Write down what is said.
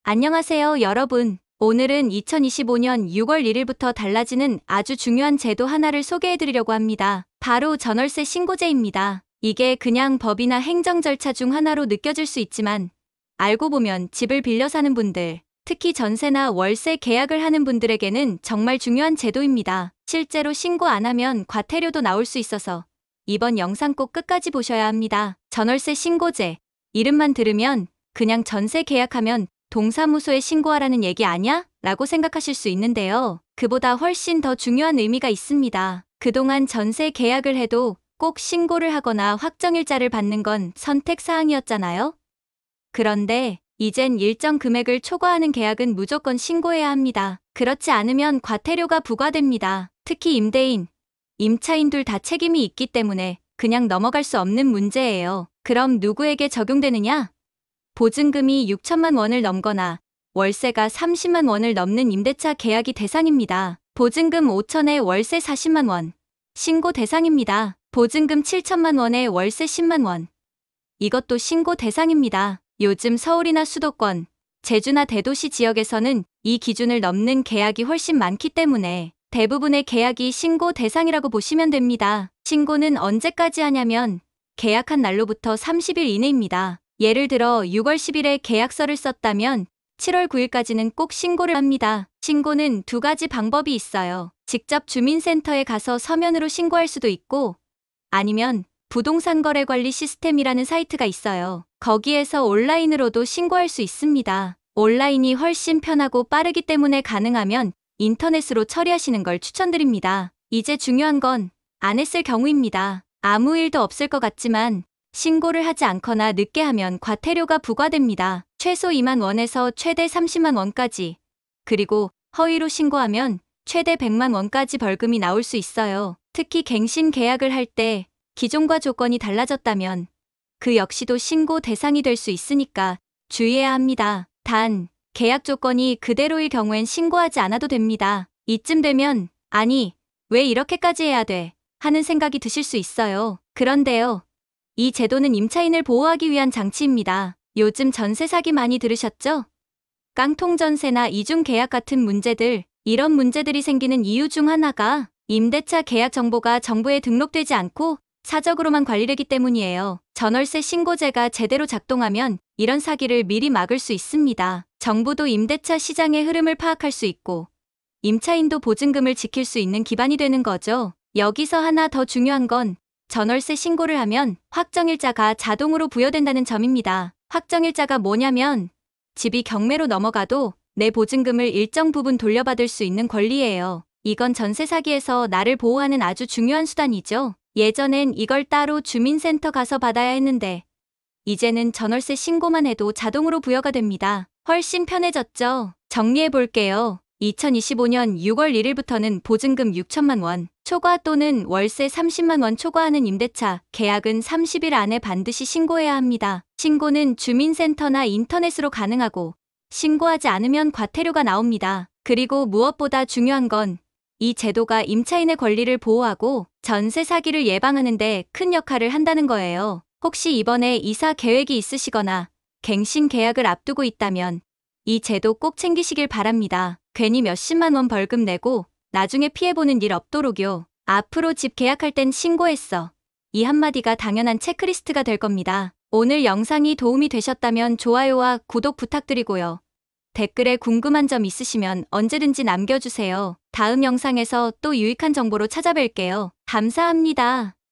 안녕하세요, 여러분. 오늘은 2025년 6월 1일부터 달라지는 아주 중요한 제도 하나를 소개해드리려고 합니다. 바로 전월세 신고제입니다. 이게 그냥 법이나 행정 절차 중 하나로 느껴질 수 있지만 알고 보면 집을 빌려 사는 분들, 특히 전세나 월세 계약을 하는 분들에게는 정말 중요한 제도입니다. 실제로 신고 안 하면 과태료도 나올 수 있어서 이번 영상 꼭 끝까지 보셔야 합니다. 전월세 신고제. 이름만 들으면 그냥 전세 계약하면 동사무소에 신고하라는 얘기 아냐? 라고 생각하실 수 있는데요. 그보다 훨씬 더 중요한 의미가 있습니다. 그동안 전세 계약을 해도 꼭 신고를 하거나 확정일자를 받는 건 선택사항이었잖아요. 그런데 이젠 일정 금액을 초과하는 계약은 무조건 신고해야 합니다. 그렇지 않으면 과태료가 부과됩니다. 특히 임대인, 임차인 둘 다 책임이 있기 때문에 그냥 넘어갈 수 없는 문제예요. 그럼 누구에게 적용되느냐? 보증금이 6천만 원을 넘거나 월세가 30만 원을 넘는 임대차 계약이 대상입니다. 보증금 5천에 월세 40만 원. 신고 대상입니다. 보증금 7천만 원에 월세 10만 원. 이것도 신고 대상입니다. 요즘 서울이나 수도권, 제주나 대도시 지역에서는 이 기준을 넘는 계약이 훨씬 많기 때문에 대부분의 계약이 신고 대상이라고 보시면 됩니다. 신고는 언제까지 하냐면 계약한 날로부터 30일 이내입니다. 예를 들어 6월 10일에 계약서를 썼다면 7월 9일까지는 꼭 신고를 합니다. 신고는 두 가지 방법이 있어요. 직접 주민센터에 가서 서면으로 신고할 수도 있고 아니면 부동산 거래 관리 시스템이라는 사이트가 있어요. 거기에서 온라인으로도 신고할 수 있습니다. 온라인이 훨씬 편하고 빠르기 때문에 가능하면 인터넷으로 처리하시는 걸 추천드립니다. 이제 중요한 건 안 했을 경우입니다. 아무 일도 없을 것 같지만 신고를 하지 않거나 늦게 하면 과태료가 부과됩니다. 최소 2만 원에서 최대 30만 원까지, 그리고 허위로 신고하면 최대 100만 원까지 벌금이 나올 수 있어요. 특히 갱신 계약을 할 때 기존과 조건이 달라졌다면 그 역시도 신고 대상이 될 수 있으니까 주의해야 합니다. 단, 계약 조건이 그대로일 경우엔 신고하지 않아도 됩니다. 이쯤 되면 아니, 왜 이렇게까지 해야 돼? 하는 생각이 드실 수 있어요. 그런데요. 이 제도는 임차인을 보호하기 위한 장치입니다. 요즘 전세 사기 많이 들으셨죠? 깡통 전세나 이중 계약 같은 문제들, 이런 문제들이 생기는 이유 중 하나가 임대차 계약 정보가 정부에 등록되지 않고 사적으로만 관리되기 때문이에요. 전월세 신고제가 제대로 작동하면 이런 사기를 미리 막을 수 있습니다. 정부도 임대차 시장의 흐름을 파악할 수 있고 임차인도 보증금을 지킬 수 있는 기반이 되는 거죠. 여기서 하나 더 중요한 건 전월세 신고를 하면 확정일자가 자동으로 부여된다는 점입니다. 확정일자가 뭐냐면 집이 경매로 넘어가도 내 보증금을 일정 부분 돌려받을 수 있는 권리예요. 이건 전세 사기에서 나를 보호하는 아주 중요한 수단이죠. 예전엔 이걸 따로 주민센터 가서 받아야 했는데 이제는 전월세 신고만 해도 자동으로 부여가 됩니다. 훨씬 편해졌죠? 정리해 볼게요. 2025년 6월 1일부터는 보증금 6천만 원 초과 또는 월세 30만 원 초과하는 임대차 계약은 30일 안에 반드시 신고해야 합니다. 신고는 주민센터나 인터넷으로 가능하고 신고하지 않으면 과태료가 나옵니다. 그리고 무엇보다 중요한 건 이 제도가 임차인의 권리를 보호하고 전세 사기를 예방하는 데 큰 역할을 한다는 거예요. 혹시 이번에 이사 계획이 있으시거나 갱신 계약을 앞두고 있다면 이 제도 꼭 챙기시길 바랍니다. 괜히 몇십만 원 벌금 내고 나중에 피해보는 일 없도록요. 앞으로 집 계약할 땐 신고했어. 이 한마디가 당연한 체크리스트가 될 겁니다. 오늘 영상이 도움이 되셨다면 좋아요와 구독 부탁드리고요. 댓글에 궁금한 점 있으시면 언제든지 남겨주세요. 다음 영상에서 또 유익한 정보로 찾아뵐게요. 감사합니다.